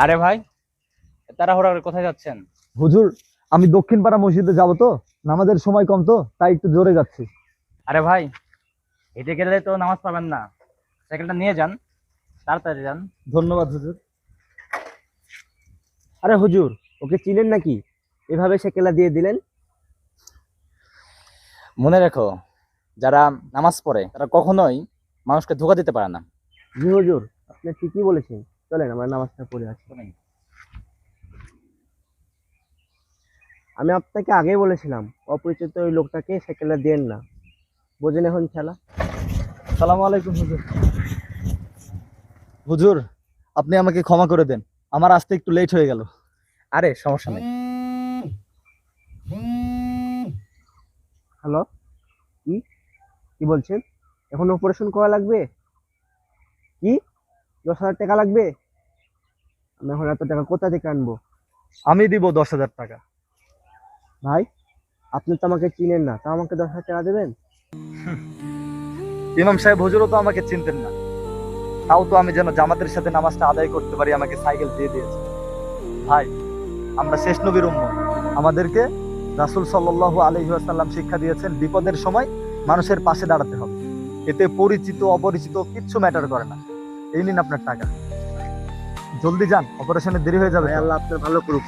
আরে ভাই, তাড়াহুড়া করে কোথায় যাচ্ছেন? হুজুর, আমি দক্ষিণ পাড়া মসজিদে যাব তো, নামাজের সময় কম তো তাই একটু জোরে যাচ্ছি। আরে ভাই, হেঁটে গেলে তো নামাজ পাবেন না। সাইকেলটা নিয়ে যান, তাড়াতাড়ি যান। ধন্যবাদ হুজুর। আরে হুজুর, ওকে চিনেন নাকি? এভাবে সেকেলা দিয়ে দিলেন। মনে রেখো, যারা নামাজ পড়ে তারা কখনোই মানুষকে ধোঁকা দিতে পারে না। জি হুজুর, আপনি ঠিকই বলেছেন। চলেন আমরা নামাজটা পড়ে আসি। আমি আপনাকে আগেই বলেছিলাম অপরিচিত ওই লোকটাকে সেকেলা দেন না। বোঝেন এখন খেলা। সালামু আলাইকুম হুজুর। হুজুর, আপনি আমাকে ক্ষমা করে দেন, আমার আসতে একটু লেট হয়ে গেল। আরে সমস্যা নেই। হ্যালো, কি কি বলছেন? এখন অপারেশন করা লাগবে? কি, 10,000 টাকা লাগবে? আমি এখন এত টাকা কোথা থেকে আনবো? আমি দিব 10,000 টাকা। ভাই, আপনি তো আমাকে চিনেন না, তা আমাকে 10,000 টাকা দেবেন? ইমাম সাহেব হুজুরও তো আমাকে চিনতেন না, তাও তো আমি যেন জামাতের সাথে নামাজটা আদায় করতে পারি আমাকে সাইকেল দিয়ে দিয়েছে। ভাই, আমরা শেষ নবীর উম্মত। আমাদেরকে রাসূল সাল্লাল্লাহু আলাইহি ওয়াসাল্লাম শিক্ষা দিয়েছেন বিপদের সময় মানুষের পাশে দাঁড়াতে হবে। এতে পরিচিত অপরিচিত কিচ্ছু ম্যাটার করে না। এই নিন আপনার টাকা, জলদি যান, অপারেশনে দেরি হয়ে যাবে। ভাই, আল্লাহ আপনার ভালো করুক।